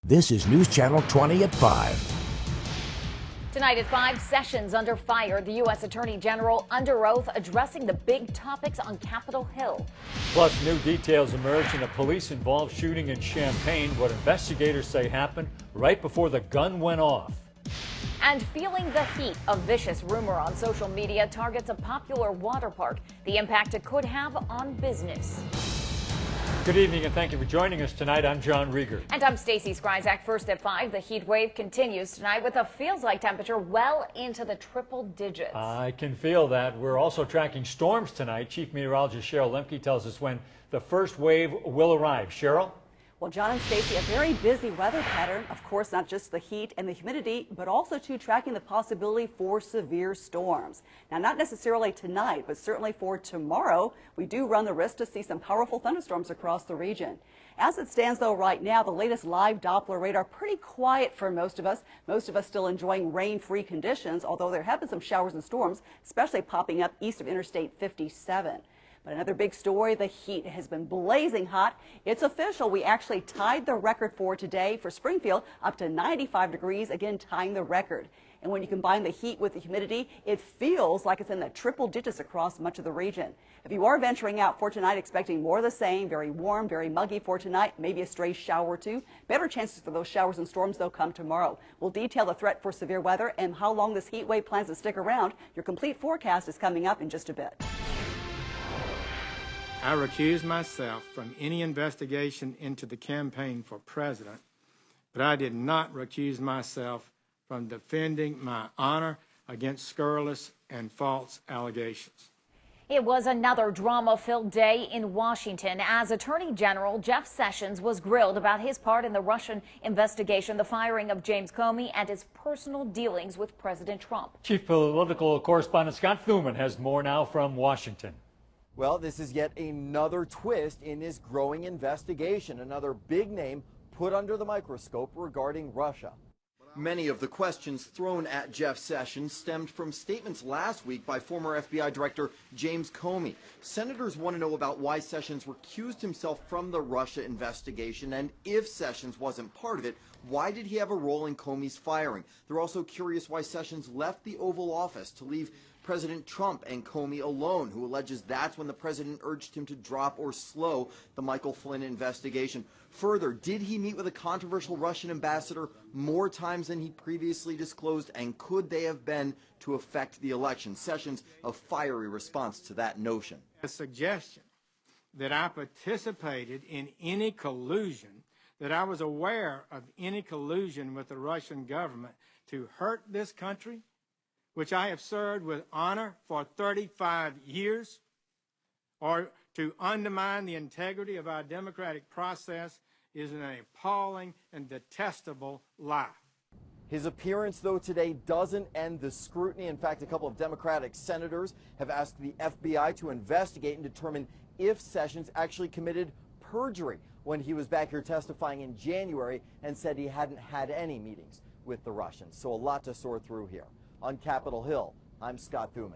This is News Channel 20 at 5. Tonight at 5, Sessions under fire. The U.S. Attorney General under oath addressing the big topics on Capitol Hill. Plus, new details emerge in a police-involved shooting in Champaign. What investigators say happened right before the gun went off. And feeling the heat, a vicious rumor on social media targets a popular water park. The impact it could have on business. Good evening and thank you for joining us tonight. I'm John Rieger. And I'm Stacey Skryzak. First at 5, the heat wave continues tonight with a feels-like temperature well into the triple digits. I can feel that. We're also tracking storms tonight. Chief Meteorologist Cheryl Lemke tells us when the first wave will arrive. Cheryl? Well, John and Stacey, a very busy weather pattern. Of course, not just the heat and the humidity, but also too tracking the possibility for severe storms. Now, not necessarily tonight, but certainly for tomorrow, we do run the risk to see some powerful thunderstorms across the region. As it stands, though, right now, the latest live Doppler radar pretty quiet for most of us. Most of us still enjoying rain-free conditions, although there have been some showers and storms, especially popping up east of Interstate 57. But another big story, the heat has been blazing hot. It's official. We actually tied the record for today for Springfield, up to 95 degrees, again tying the record. And when you combine the heat with the humidity, it feels like it's in the triple digits across much of the region. If you are venturing out for tonight, expecting more of the same, very warm, very muggy for tonight, maybe a stray shower or two. Better chances for those showers and storms, though, come tomorrow. We'll detail the threat for severe weather and how long this heat wave plans to stick around. Your complete forecast is coming up in just a bit. I recuse myself from any investigation into the campaign for president, but I did not recuse myself from defending my honor against scurrilous and false allegations. It was another drama-filled day in Washington as Attorney General Jeff Sessions was grilled about his part in the Russian investigation, the firing of James Comey, and his personal dealings with President Trump. Chief Political Correspondent Scott Thuman has more now from Washington. Well, this is yet another twist in this growing investigation, another big name put under the microscope regarding Russia. Many of the questions thrown at Jeff Sessions stemmed from statements last week by former FBI Director James Comey. Senators want to know about why Sessions recused himself from the Russia investigation, and if Sessions wasn't part of it, why did he have a role in Comey's firing? They're also curious why Sessions left the Oval Office to leave President Trump and Comey alone, who alleges that's when the president urged him to drop or slow the Michael Flynn investigation. Further, did he meet with a controversial Russian ambassador more times than he previously disclosed, and could they have been to affect the election? Sessions, a fiery response to that notion. A suggestion that I participated in any collusion, that I was aware of any collusion with the Russian government to hurt this country, which I have served with honor for 35 years, or to undermine the integrity of our democratic process, is an appalling and detestable lie. His appearance, though, today doesn't end the scrutiny. In fact, a couple of Democratic senators have asked the FBI to investigate and determine if Sessions actually committed perjury when he was back here testifying in January and said he hadn't had any meetings with the Russians. So a lot to sort through here. On Capitol Hill, I'm Scott Thuman.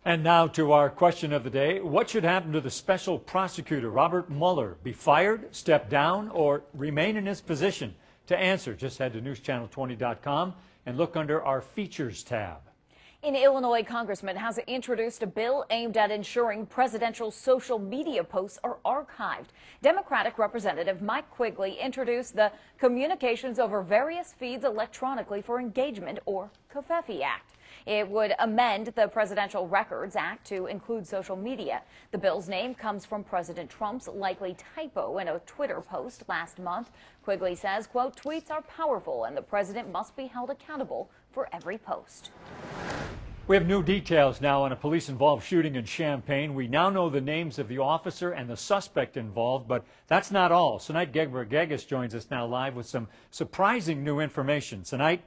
And now to our question of the day. What should happen to the special prosecutor, Robert Mueller? Be fired, step down, or remain in his position? To answer, just head to newschannel20.com and look under our Features tab. An Illinois congressman has introduced a bill aimed at ensuring presidential social media posts are archived. Democratic Representative Mike Quigley introduced the Communications Over Various Feeds Electronically for Engagement, or COVEFI Act. It would amend the Presidential Records Act to include social media. The bill's name comes from President Trump's likely typo in a Twitter post last month. Quigley says, quote, tweets are powerful and the president must be held accountable for every post. We have new details now on a police-involved shooting in Champaign. We now know the names of the officer and the suspect involved, but that's not all. Tonight, Deborah Gegas joins us now live with some surprising new information. Tonight,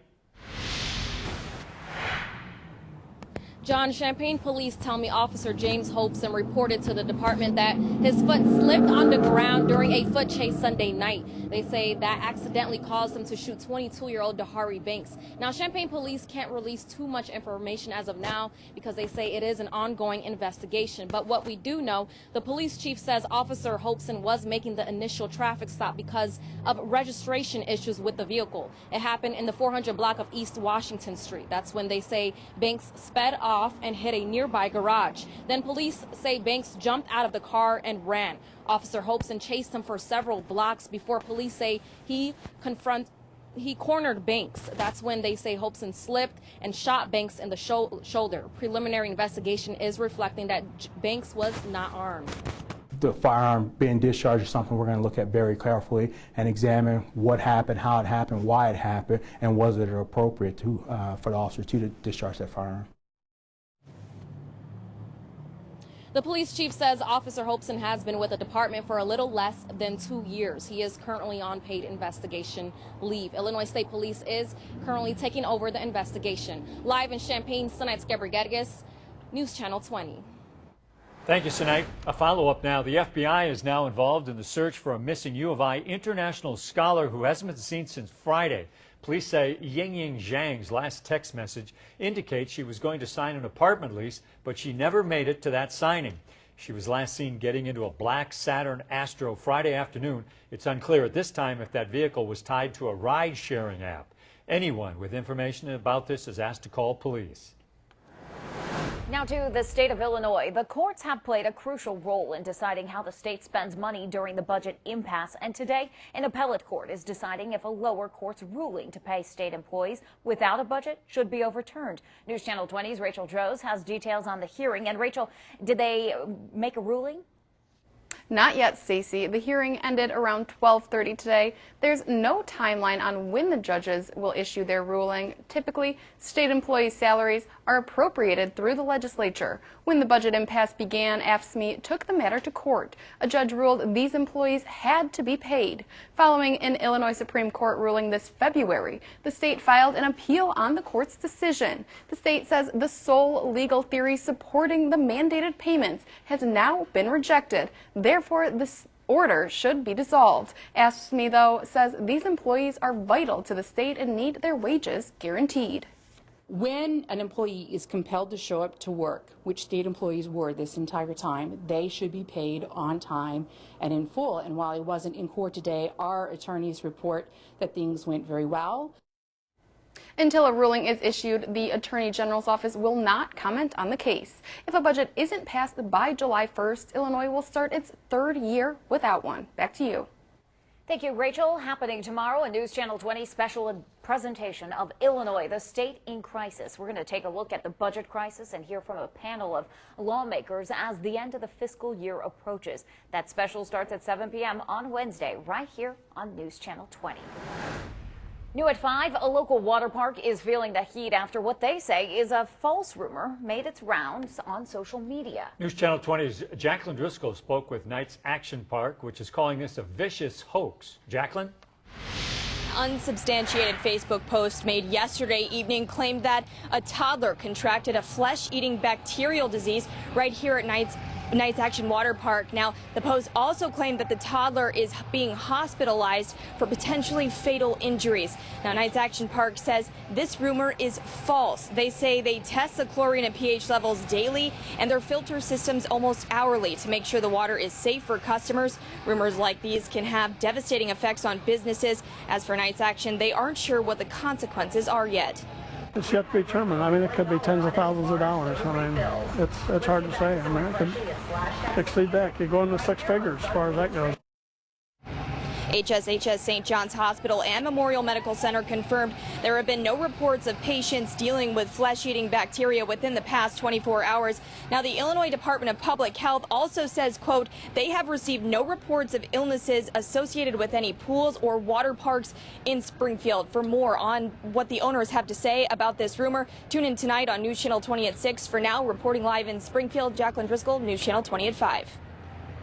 John, Champaign police tell me Officer James Hopeson reported to the department that his foot slipped on the ground during a foot chase Sunday night. They say that accidentally caused him to shoot 22-year-old Dahari Banks. Now, Champaign police can't release too much information as of now because they say it is an ongoing investigation. But what we do know, the police chief says Officer Hopeson was making the initial traffic stop because of registration issues with the vehicle. It happened in the 400 block of East Washington Street. That's when they say Banks sped off and hit a nearby garage. Then police say Banks jumped out of the car and ran. Officer Hopeson chased him for several blocks before police say he cornered Banks. That's when they say Hopeson slipped and shot Banks in the shoulder. Preliminary investigation is reflecting that Banks was not armed. The firearm being discharged is something we're going to look at very carefully and examine what happened, how it happened, why it happened, and was it appropriate for the officer to discharge that firearm. The police chief says Officer Hopeson has been with the department for a little less than 2 years. He is currently on paid investigation leave. Illinois State Police is currently taking over the investigation. Live in Champaign, Sonite Gabrigadis, News Channel 20. Thank you, Sonite. A follow-up now. The FBI is now involved in the search for a missing U of I international scholar who hasn't been seen since Friday. Police say Ying Zhang's last text message indicates she was going to sign an apartment lease, but she never made it to that signing. She was last seen getting into a black Saturn Astro Friday afternoon. It's unclear at this time if that vehicle was tied to a ride-sharing app. Anyone with information about this is asked to call police. Now to the state of Illinois. The courts have played a crucial role in deciding how the state spends money during the budget impasse. And today, an appellate court is deciding if a lower court's ruling to pay state employees without a budget should be overturned. News Channel 20's Rachel Joes has details on the hearing. And Rachel, did they make a ruling? Not yet, Stacey. The hearing ended around 12:30 today. There's no timeline on when the judges will issue their ruling. Typically, state employees' salaries are appropriated through the legislature. When the budget impasse began, AFSCME took the matter to court. A judge ruled these employees had to be paid. Following an Illinois Supreme Court ruling this February, the state filed an appeal on the court's decision. The state says the sole legal theory supporting the mandated payments has now been rejected. Therefore, this order should be dissolved. AFSCME, though, says these employees are vital to the state and need their wages guaranteed. When an employee is compelled to show up to work, which state employees were this entire time, they should be paid on time and in full. And while he wasn't in court today, our attorneys report that things went very well. Until a ruling is issued, the Attorney General's office will not comment on the case. If a budget isn't passed by July 1st, Illinois will start its third year without one. Back to you. Thank you, Rachel. Happening tomorrow, a News Channel 20 special presentation of Illinois, the state in crisis. We're going to take a look at the budget crisis and hear from a panel of lawmakers as the end of the fiscal year approaches. That special starts at 7 p.m. on Wednesday, right here on News Channel 20. New at 5, a local water park is feeling the heat after what they say is a false rumor made its rounds on social media. News Channel 20's Jacqueline Driscoll spoke with Knights Action Park, which is calling this a vicious hoax. Jacqueline? Unsubstantiated Facebook post made yesterday evening claimed that a toddler contracted a flesh-eating bacterial disease right here at Knights Action Water Park. Now, the post also claimed that the toddler is being hospitalized for potentially fatal injuries. Now, Knights Action Park says this rumor is false. They say they test the chlorine and pH levels daily and their filter systems almost hourly to make sure the water is safe for customers. Rumors like these can have devastating effects on businesses. As for Knights Action, they aren't sure what the consequences are yet. It's yet to be determined. I mean, it could be tens of thousands of dollars. I mean, it's hard to say. I mean, it could exceed that. It could go into six figures as far as that goes. HSHS St. John's Hospital and Memorial Medical Center confirmed there have been no reports of patients dealing with flesh-eating bacteria within the past 24 hours. Now, the Illinois Department of Public Health also says, quote, they have received no reports of illnesses associated with any pools or water parks in Springfield. For more on what the owners have to say about this rumor, tune in tonight on News Channel 20 at 6. For now, reporting live in Springfield, Jacqueline Driscoll, News Channel 20 at 5.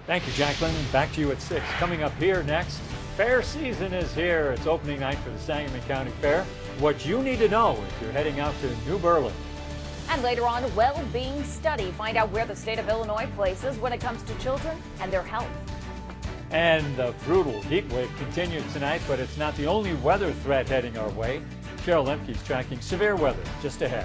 Thank you, Jacqueline. Back to you at 6. Coming up here next, fair season is here. It's opening night for the Sangamon County Fair. What you need to know if you're heading out to New Berlin. And later on, a well-being study. Find out where the state of Illinois places when it comes to children and their health. And the brutal heat wave continues tonight, but it's not the only weather threat heading our way. Cheryl Lemke's tracking severe weather just ahead.